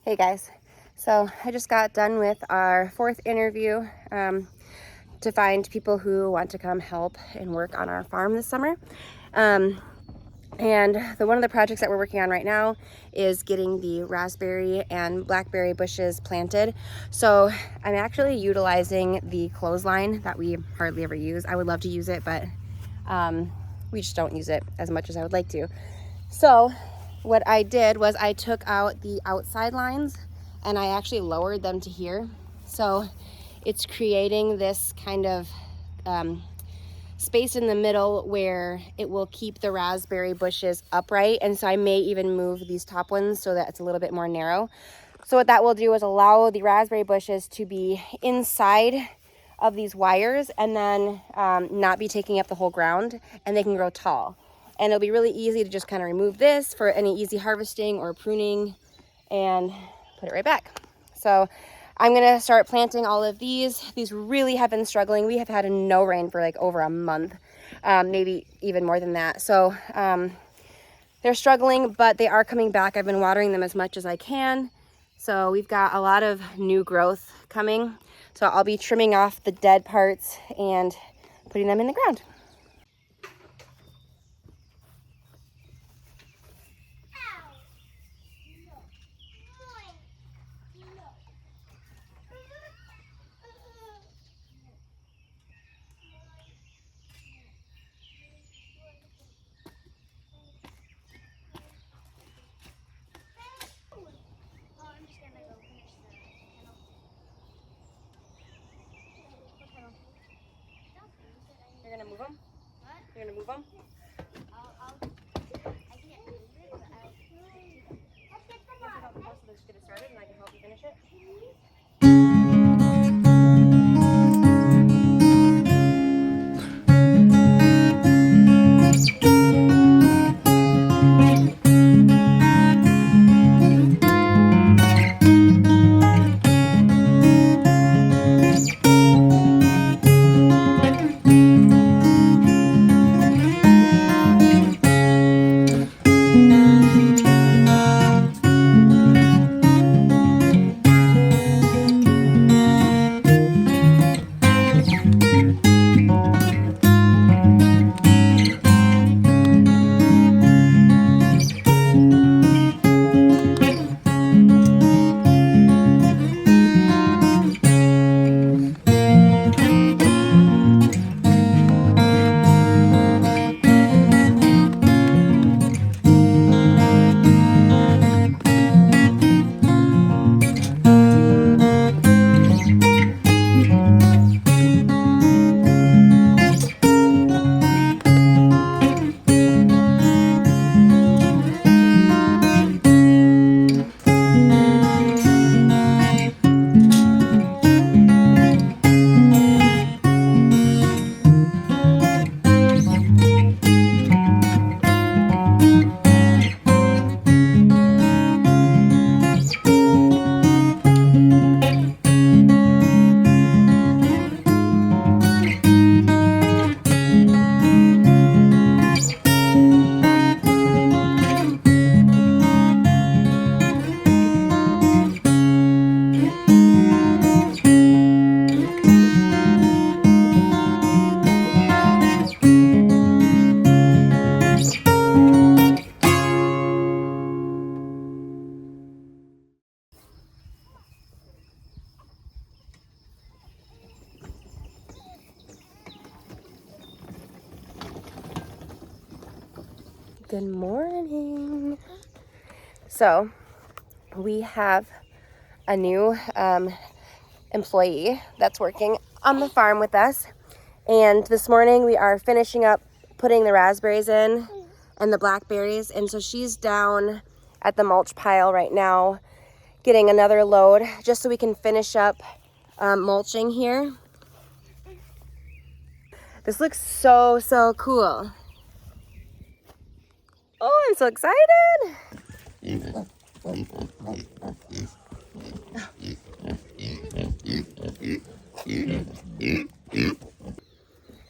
Hey guys, so I just got done with our 4th interview to find people who want to come help and work on our farm this summer. And one of the projects that we're working on right now is getting the raspberry and blackberry bushes planted. So I'm actually utilizing the clothesline that we hardly ever use. I would love to use it, but we just don't use it as much as I would like to. So what I did was I took out the outside lines and I actually lowered them to here. So it's creating this kind of space in the middle where it will keep the raspberry bushes upright. And so I may even move these top ones so that it's a little bit more narrow. So what that will do is allow the raspberry bushes to be inside of these wires and then not be taking up the whole ground, and they can grow tall. And it'll be really easy to just kind of remove this for any easy harvesting or pruning and put it right back. So I'm gonna start planting all of these. These really have been struggling. We have had no rain for like over a month, maybe even more than that. So they're struggling, but they are coming back. I've been watering them as much as I can. So we've got a lot of new growth coming. So I'll be trimming off the dead parts and putting them in the ground. You're gonna move them? What? You're gonna move them? I can't move it, but I'll let's get the bottom. So let's get it started and I can help you finish it. Good morning. So we have a new employee that's working on the farm with us, and this morning we are finishing up putting the raspberries in and the blackberries, and so she's down at the mulch pile right now getting another load just so we can finish up mulching here. This looks so cool. Oh, I'm so excited.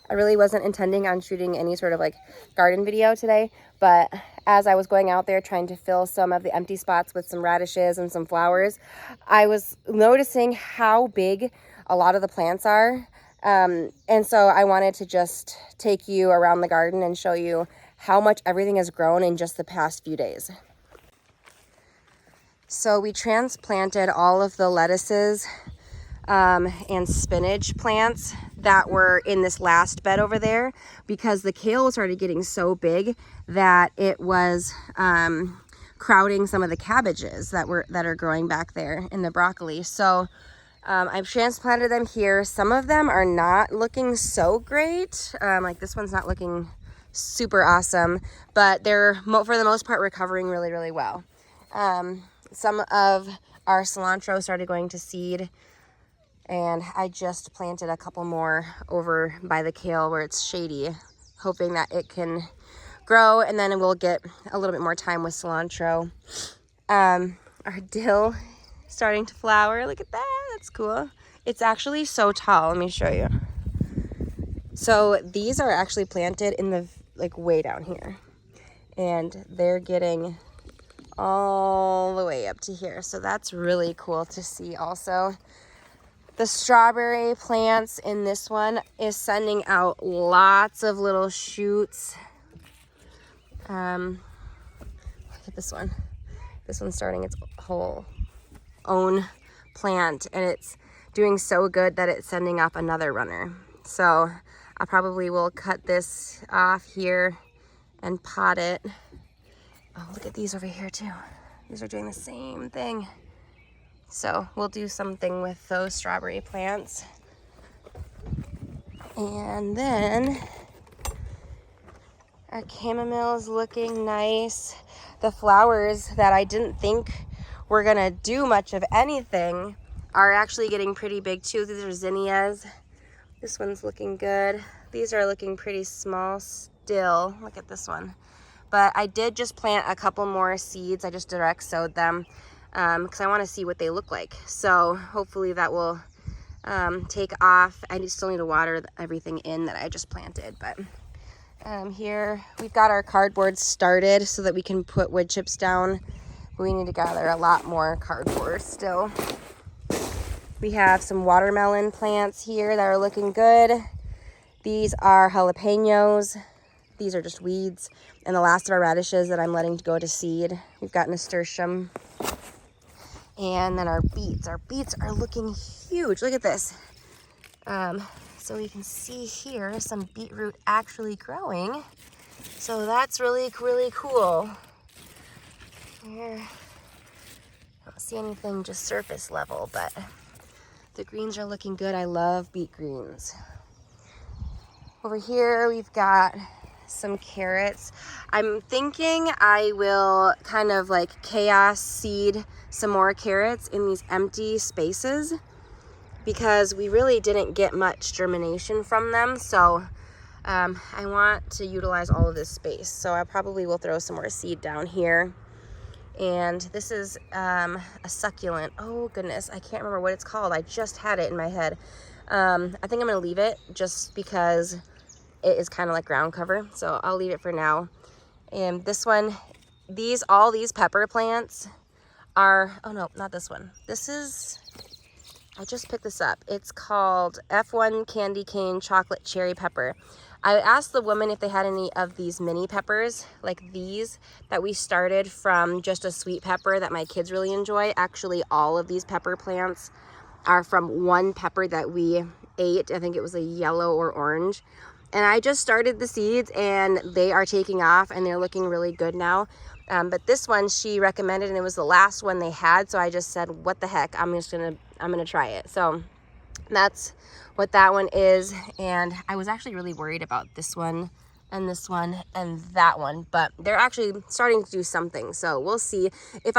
I really wasn't intending on shooting any sort of like garden video today, but as I was going out there trying to fill some of the empty spots with some radishes and some flowers, I was noticing how big a lot of the plants are. And so I wanted to just take you around the garden and show you how much everything has grown in just the past few days. So we transplanted all of the lettuces and spinach plants that were in this last bed over there because the kale started getting so big that it was crowding some of the cabbages that are growing back there in the broccoli. So I've transplanted them here. Some of them are not looking so great. Like this one's not looking super awesome, but they're for the most part recovering really, really well. Some of our cilantro started going to seed, and I just planted a couple more over by the kale where it's shady, hoping that it can grow, and then we'll get a little bit more time with cilantro. Our dill starting to flower. Look at that. That's cool. It's actually so tall. Let me show you. So these are actually planted in the like way down here, and they're getting all the way up to here. So that's really cool to see. Also, the strawberry plants in this one is sending out lots of little shoots. Look at this one. This one's starting its whole own plant, and it's doing so good that it's sending up another runner. So I probably will cut this off here and pot it. Oh, look at these over here too. These are doing the same thing. So we'll do something with those strawberry plants. And then our chamomile is looking nice. The flowers that I didn't think were gonna do much of anything are actually getting pretty big too. These are zinnias. This one's looking good. These are looking pretty small still. Look at this one. But I did just plant a couple more seeds. I just direct sowed them because I want to see what they look like. So hopefully that will take off. I still need to water everything in that I just planted. But here we've got our cardboard started so that we can put wood chips down. We need to gather a lot more cardboard still. We have some watermelon plants here that are looking good. These are jalapenos. These are just weeds. And the last of our radishes that I'm letting go to seed. We've got nasturtium. And then our beets. Our beets are looking huge. Look at this. So you can see here some beetroot actually growing. So that's really, really cool. Here, I don't see anything just surface level, but the greens are looking good. I love beet greens. Over here, we've got some carrots. I'm thinking I will kind of like chaos seed some more carrots in these empty spaces because we really didn't get much germination from them. So I want to utilize all of this space. So I probably will throw some more seed down here. And this is a succulent. Oh goodness, I can't remember what it's called. I just had it in my head. I think I'm gonna leave it just because it is kind of like ground cover. So I'll leave it for now. And this one, all these pepper plants are, oh no, not this one. This is, I just picked this up. It's called F1 Candy Cane Chocolate Cherry Pepper. I asked the woman if they had any of these mini peppers, like these, that we started from just a sweet pepper that my kids really enjoy. Actually, all of these pepper plants are from one pepper that we ate. I think it was a yellow or orange. And I just started the seeds and they are taking off and they're looking really good now. But this one she recommended and it was the last one they had. So I just said, what the heck, I'm gonna try it. So that's what that one is. And I was actually really worried about this one and that one, but they're actually starting to do something. So we'll see. If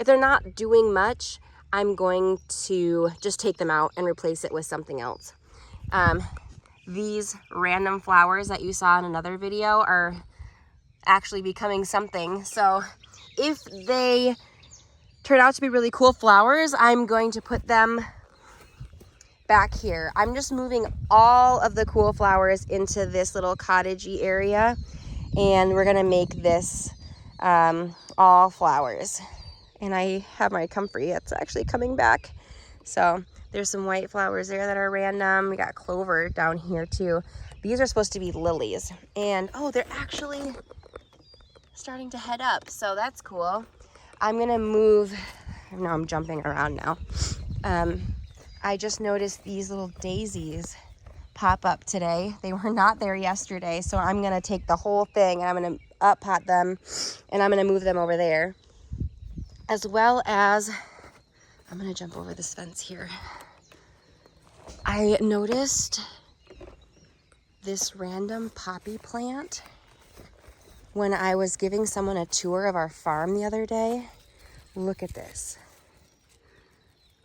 they're not doing much, I'm going to just take them out and replace it with something else. These random flowers that you saw in another video are actually becoming something. So if they turn out to be really cool flowers, I'm going to put them back here. I'm just moving all of the cool flowers into this little cottagey area, and we're gonna make this all flowers. And I have my comfrey, it's actually coming back. So there's some white flowers there that are random. We got clover down here too. These are supposed to be lilies. And oh, they're actually starting to head up. So that's cool. I'm gonna move, no, I'm jumping around now. I just noticed these little daisies pop up today. They were not there yesterday. So I'm gonna take the whole thing and I'm gonna up pot them and I'm gonna move them over there. As well as, I'm gonna jump over this fence here. I noticed this random poppy plant when I was giving someone a tour of our farm the other day. Look at this.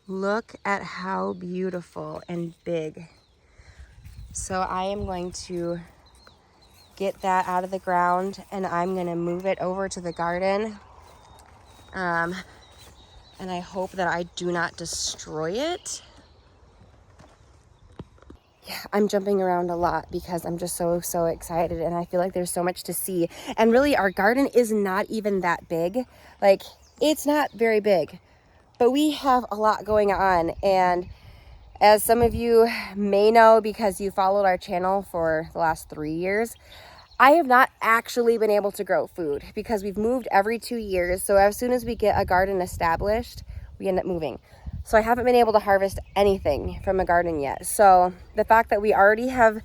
Look at how beautiful and big. So I am going to get that out of the ground and I'm gonna move it over to the garden. And I hope that I do not destroy it. Yeah, I'm jumping around a lot because I'm just so excited and I feel like there's so much to see. And really our garden is not even that big. Like, it's not very big, but we have a lot going on. And as some of you may know, because you followed our channel for the last 3 years, I have not actually been able to grow food because we've moved every 2 years. So as soon as we get a garden established, we end up moving. So I haven't been able to harvest anything from a garden yet. So the fact that we already have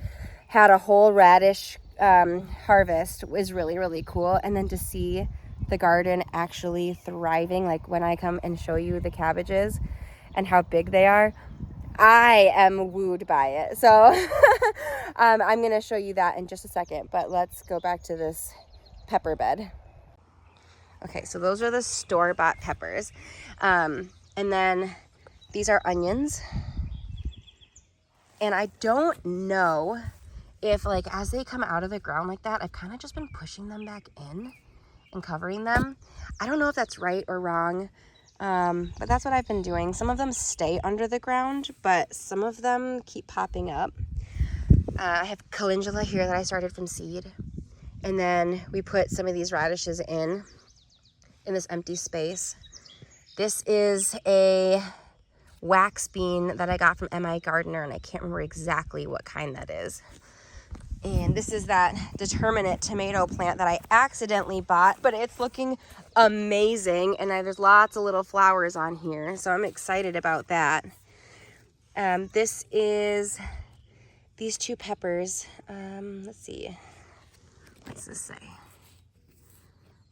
had a whole radish harvest is really cool. And then to see the garden actually thriving, like when I come and show you the cabbages and how big they are, I am wooed by it. So I'm going to show you that in just a second, but let's go back to this pepper bed. Okay, so those are the store-bought peppers. And then these are onions. And I don't know if, like, as they come out of the ground like that, I've kind of just been pushing them back in and covering them. I don't know if that's right or wrong. But that's what I've been doing. Some of them stay under the ground, but some of them keep popping up. I have calendula here that I started from seed. And then we put some of these radishes in this empty space. This is a wax bean that I got from M.I. Gardener, and I can't remember exactly what kind that is. And this is that determinate tomato plant that I accidentally bought, but it's looking amazing. And there's lots of little flowers on here, so I'm excited about that. This is these 2 peppers. Let's see. What's this say?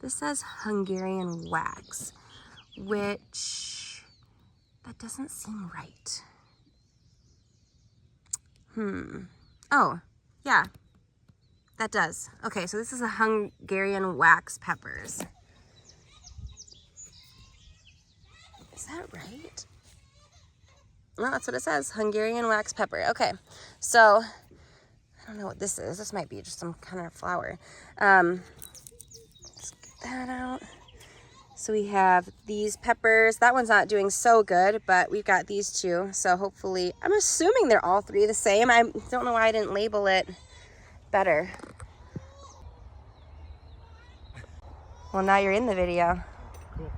This says Hungarian wax, which that doesn't seem right. Oh, yeah. That does. Okay, so this is a Hungarian wax peppers. Is that right? No, that's what it says. Hungarian wax pepper. Okay, so I don't know what this is. This might be just some kind of flower. Let's get that out. So we have these peppers. That one's not doing so good, but we've got these 2. So hopefully, I'm assuming they're all 3 the same. I don't know why I didn't label it better. Well, now you're in the video. Cool.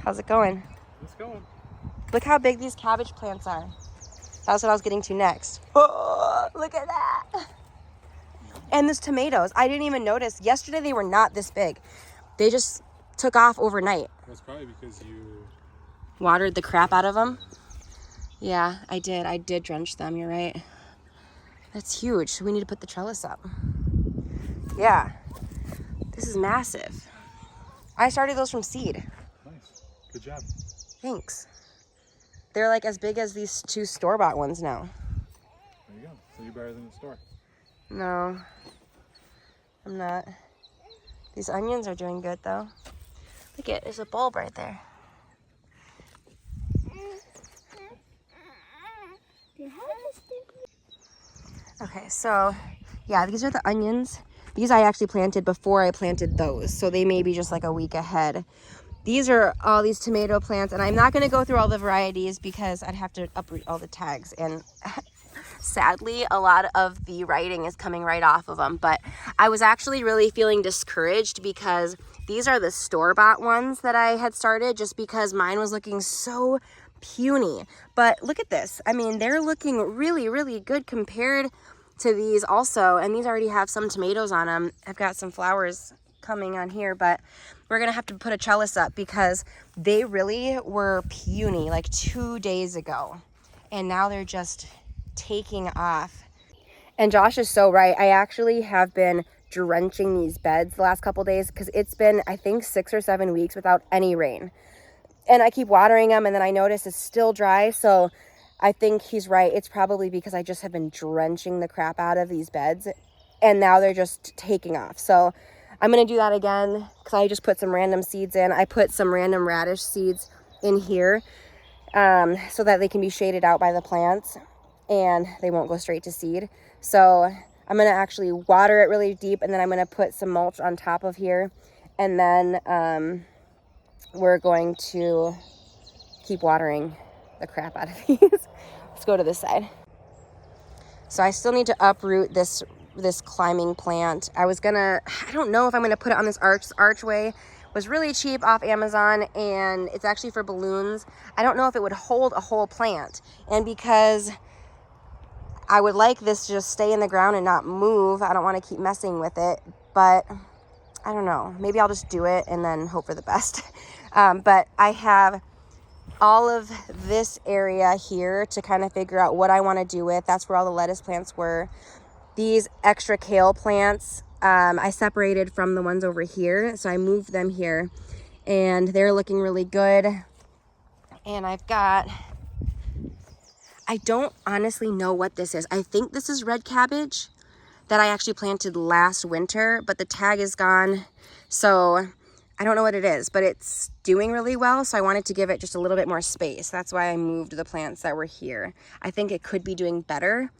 How's it going? It's going. Look how big these cabbage plants are. That's what I was getting to next. Oh, look at that. And these tomatoes, I didn't even notice. Yesterday they were not this big. They just took off overnight. That's probably because you watered the crap out of them. Yeah, I did. I did drench them. You're right. That's huge. We need to put the trellis up. Yeah. This is massive. I started those from seed. Nice. Good job. Thanks. They're like as big as these 2 store-bought ones now. There you go. So you're better than the store. No, I'm not. These onions are doing good though. Look at, there's a bulb right there. Okay, so yeah, these are the onions. These I actually planted before I planted those, so they may be just like a week ahead. These are all these tomato plants, and I'm not going to go through all the varieties because I'd have to uproot all the tags, and sadly a lot of the writing is coming right off of them. But I was actually really feeling discouraged because These are the store-bought ones that I had started just because mine was looking so puny. But look at this. I mean, they're looking really, really good compared to these also. And these already have some tomatoes on them. I've got some flowers coming on here, but we're gonna have to put a trellis up because they really were puny like 2 days ago. And now they're just taking off. And Josh is so right. I actually have been drenching these beds the last couple days because it's been, I think, 6 or 7 weeks without any rain. And I keep watering them, and then I notice it's still dry. So I think he's right. It's probably because I just have been drenching the crap out of these beds, and now they're just taking off. So I'm going to do that again because I just put some random seeds in. I put some random radish seeds in here so that they can be shaded out by the plants and they won't go straight to seed. So I'm going to actually water it really deep, and then I'm going to put some mulch on top of here. And then we're going to keep watering the crap out of these. Let's go to this side. So I still need to uproot this climbing plant. I don't know if I'm gonna put it on this archway. It was really cheap off Amazon, and it's actually for balloons. I don't know if it would hold a whole plant. And because I would like this to just stay in the ground and not move, I don't want to keep messing with it, but I don't know. Maybe I'll just do it and then hope for the best. But I have all of this area here to kind of figure out what I want to do with. That's where all the lettuce plants were. These extra kale plants, I separated from the ones over here. So I moved them here, and they're looking really good. And I don't honestly know what this is. I think this is red cabbage that I actually planted last winter, but the tag is gone. So I don't know what it is, but it's doing really well. So I wanted to give it just a little bit more space. That's why I moved the plants that were here. I think it could be doing better.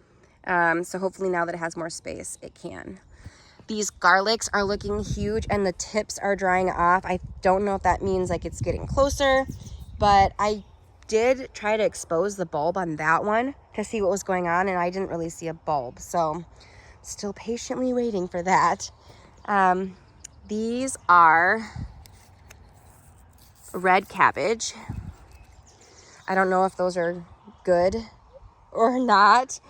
So hopefully now that it has more space, it can. These garlics are looking huge, and the tips are drying off. I don't know if that means like it's getting closer, but I did try to expose the bulb on that one to see what was going on, and I didn't really see a bulb. So still patiently waiting for that. These are red cabbage. I don't know if those are good or not.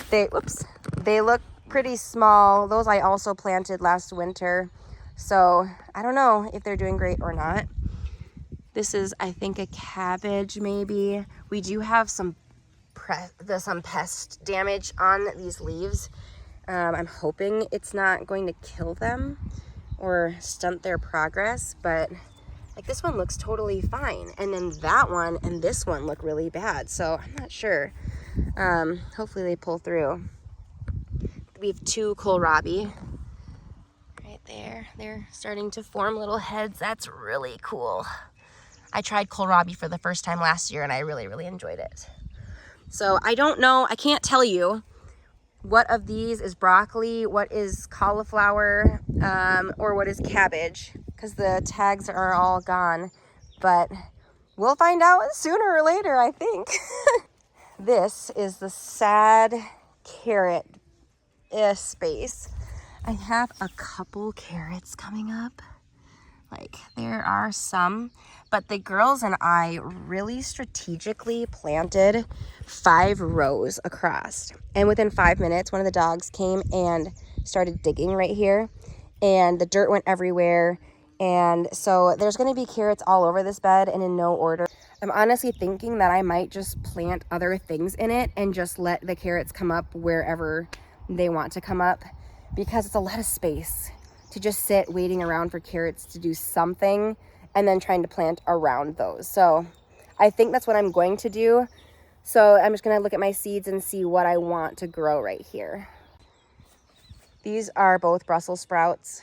They look pretty small. Those I also planted last winter. So I don't know if they're doing great or not. This is, I think, a cabbage maybe. We do have some pest damage on these leaves. I'm hoping it's not going to kill them or stunt their progress, but like this one looks totally fine. And then that one and this one look really bad. So I'm not sure. Hopefully they pull through. We have 2 kohlrabi right there. They're starting to form little heads. That's really cool. I tried kohlrabi for the first time last year, and I really, really enjoyed it. So I don't know. I can't tell you what of these is broccoli, what is cauliflower, or what is cabbage, because the tags are all gone. But we'll find out sooner or later, I think. This is the sad carrot space. I have a couple carrots coming up. Like, there are some, but the girls and I really strategically planted 5 rows across. And within 5 minutes, one of the dogs came and started digging right here, and the dirt went everywhere. And so there's going to be carrots all over this bed and in no order. I'm honestly thinking that I might just plant other things in it and just let the carrots come up wherever they want to come up, because it's a lot of space to just sit waiting around for carrots to do something and then trying to plant around those. So I think that's what I'm going to do. So I'm just going to look at my seeds and see what I want to grow right here. These are both Brussels sprouts.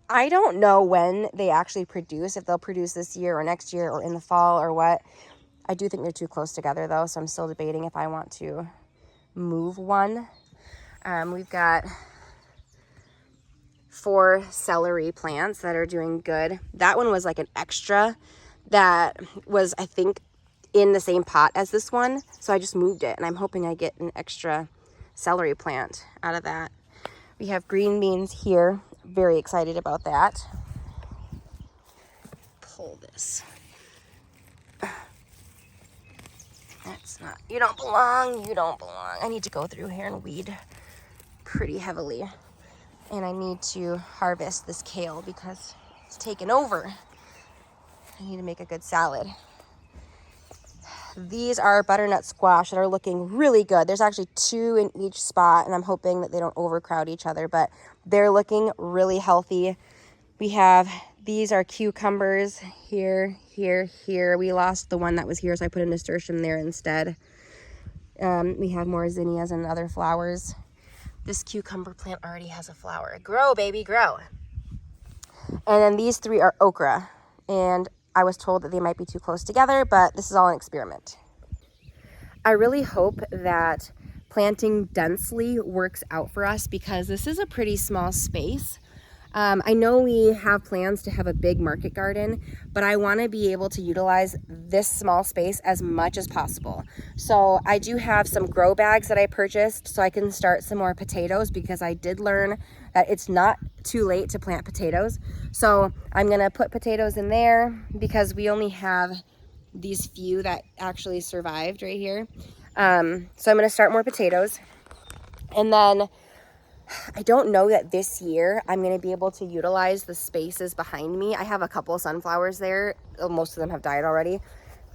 I don't know when they actually produce, if they'll produce this year or next year or in the fall or what. I do think they're too close together though, so I'm still debating if I want to move one. We've got 4 celery plants that are doing good. That one was like an extra that was, I think, in the same pot as this one. So I just moved it, and I'm hoping I get an extra celery plant out of that. We have green beans here. Very excited about that. pull this. That's not, you don't belong, you don't belong. I need to go through here and weed pretty heavily. And I need to harvest this kale because it's taken over. I need to make a good salad. These are butternut squash that are looking really good. There's actually 2 in each spot, and I'm hoping that they don't overcrowd each other, but they're looking really healthy. We have, these are cucumbers here, here, here. We lost the one that was here, so I put a nasturtium there instead. We have more zinnias and other flowers. This cucumber plant already has a flower. Grow, baby, grow. And then these 3 are okra, and I was told that they might be too close together, but this is all an experiment. I really hope that planting densely works out for us because this is a pretty small space. I know we have plans to have a big market garden, but I want to be able to utilize this small space as much as possible. So I do have some grow bags that I purchased so I can start some more potatoes because I did learn that it's not too late to plant potatoes. So I'm going to put potatoes in there because we only have these few that actually survived right here. So I'm going to start more potatoes. And then I don't know that this year I'm going to be able to utilize the spaces behind me. I have a couple of sunflowers there. Most of them have died already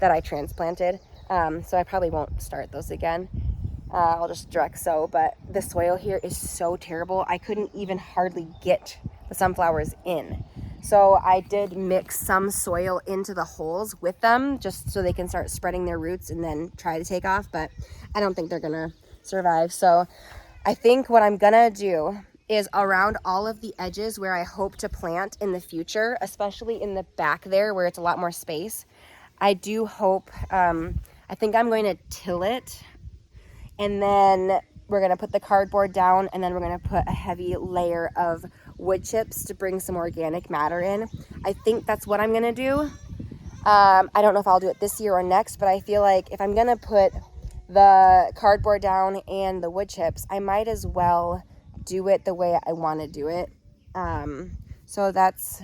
that I transplanted. So I probably won't start those again. I'll just direct sow, but the soil here is so terrible. I couldn't even hardly get the sunflowers in. So I did mix some soil into the holes with them just so they can start spreading their roots and then try to take off, but I don't think they're gonna survive. So I think what I'm gonna do is around all of the edges where I hope to plant in the future, especially in the back there where it's a lot more space. I do hope, I think I'm going to till it, and then we're gonna put the cardboard down, and then we're gonna put a heavy layer of wood chips to bring some organic matter in. I think that's what I'm gonna do. I don't know if I'll do it this year or next, but I feel like if I'm gonna put the cardboard down and the wood chips, I might as well do it the way I want to do it. So that's,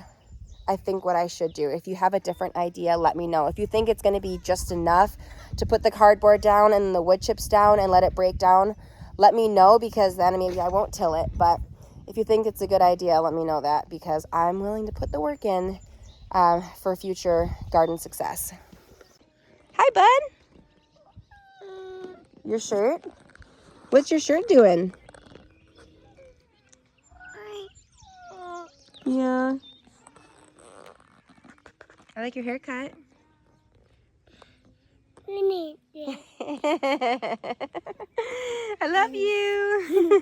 I think, what I should do. If you have a different idea, let me know. If you think it's going to be just enough to put the cardboard down and the wood chips down and let it break down, let me know, because then maybe I won't till it. But if you think it's a good idea, let me know that, because I'm willing to put the work in for future garden success. Hi, bud. Your shirt? What's your shirt doing? Yeah. I like your haircut. I love you.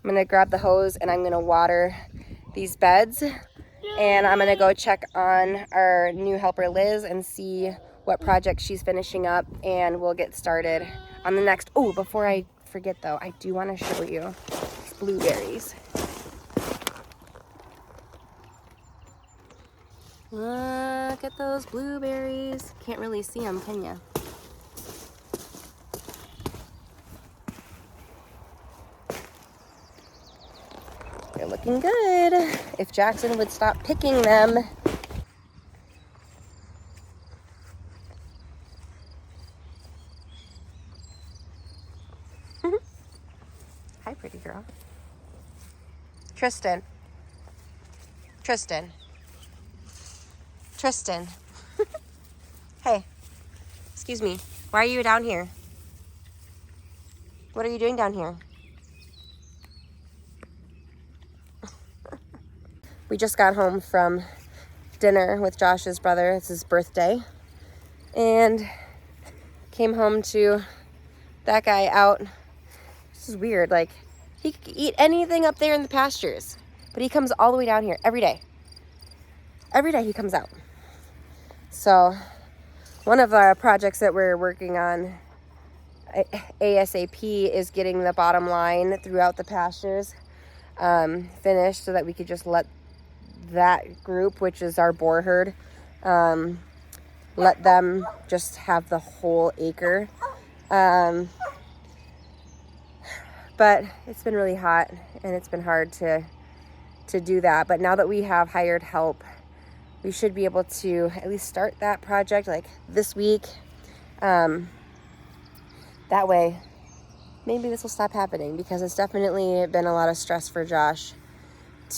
I'm gonna grab the hose and I'm gonna water these beds. And I'm gonna go check on our new helper Liz and see what project she's finishing up, and we'll get started on the next. Oh, before I forget though, I do want to show you these blueberries. Look at those blueberries. Can't really see them, can you? They're looking good. If Jackson would stop picking them. Hi, pretty girl. Tristan. Tristan. Tristan. Hey, excuse me. Why are you down here? What are you doing down here? We just got home from dinner with Josh's brother. It's his birthday. And came home to that guy out. This is weird. Like, he could eat anything up there in the pastures, but he comes all the way down here every day. Every day he comes out. So one of our projects that we're working on ASAP is getting the bottom line throughout the pastures finished so that we could just let that group, which is our boar herd, let them just have the whole acre. But it's been really hot and it's been hard to to do that. But now that we have hired help, we should be able to at least start that project like this week. That way, maybe this will stop happening, because it's definitely been a lot of stress for Josh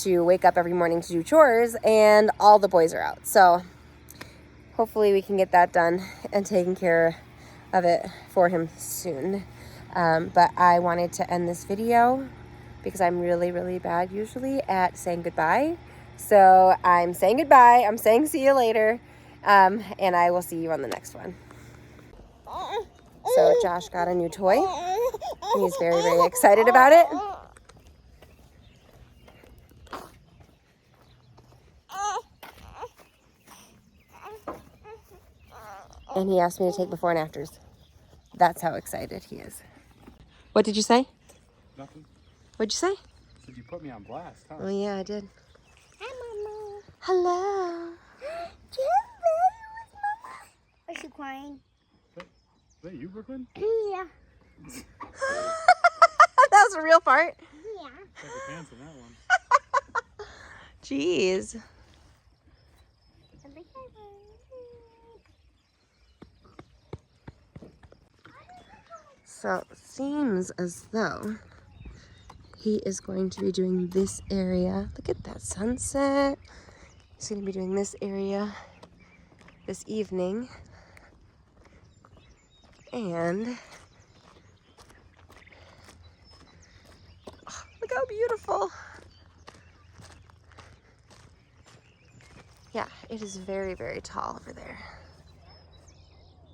to wake up every morning to do chores and all the boys are out. So hopefully we can get that done and taken care of it for him soon. But I wanted to end this video because I'm really bad usually at saying goodbye. So I'm saying goodbye. I'm saying see you later. And I will see you on the next one. So Josh got a new toy. He's very excited about it. And he asked me to take before and afters. That's how excited he is. What did you say? Nothing. What'd you say? Said you put me on blast, huh? Oh yeah, I did. Hi, Mama. Hello. Is she crying? Is that you, Brooklyn? Yeah. That was a real fart. Yeah. Got your pants in that one. Jeez. So it seems as though he is going to be doing this area. Look at that sunset. He's going to be doing this area this evening. And oh, look how beautiful. Yeah, it is very tall over there.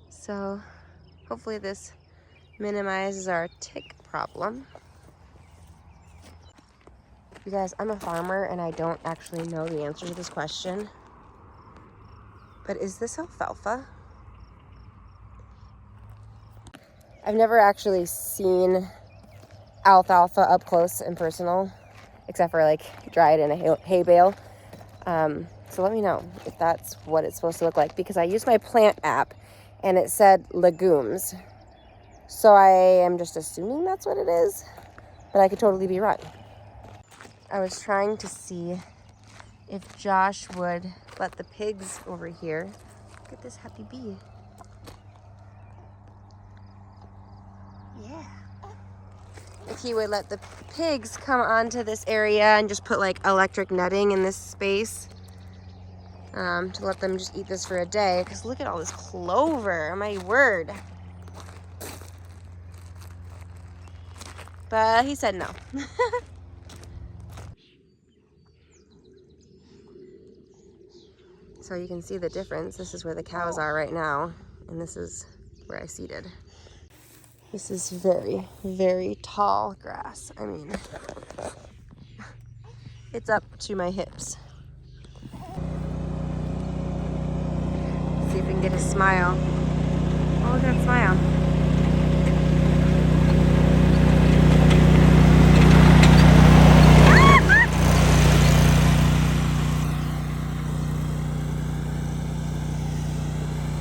So hopefully this minimizes our tick problem. You guys, I'm a farmer and I don't actually know the answer to this question. But is this alfalfa? I've never actually seen alfalfa up close and personal, except for like dried in a hay bale. So let me know if that's what it's supposed to look like, because I used my plant app and it said legumes. So I am just assuming that's what it is, but I could totally be wrong. I was trying to see if Josh would let the pigs over here. Look at this happy bee. Yeah. If he would let the pigs come onto this area and just put like electric netting in this space, to let them just eat this for a day. Because look at all this clover, my word. But he said no. So you can see the difference. This is where the cows are right now, and this is where I seeded. This is very tall grass. I mean, it's up to my hips. See if we can get a smile. Oh, look at that smile.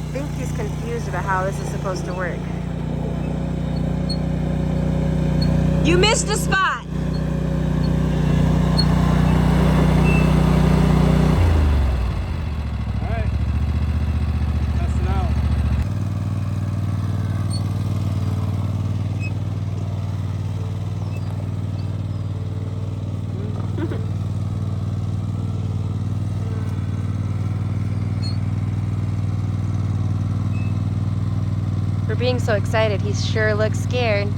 I think he's confused about how this is supposed to work. You missed a spot! Alright. Test it out. For being so excited, he sure looks scared.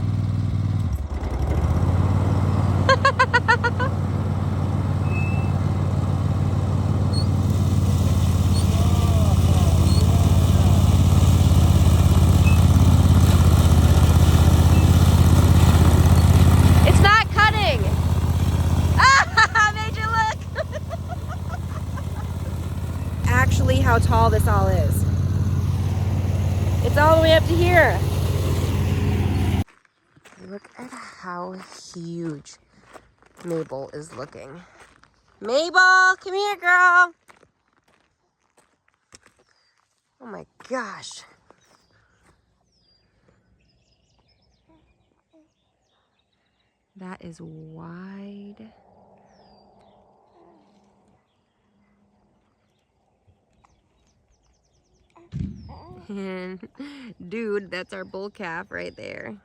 It's not cutting! Ah, made you look! Actually, how tall this all is. It's all the way up to here. Look at how huge Mabel is looking. Mabel, come here, girl. Oh my gosh. That is wide. And dude, that's our bull calf right there.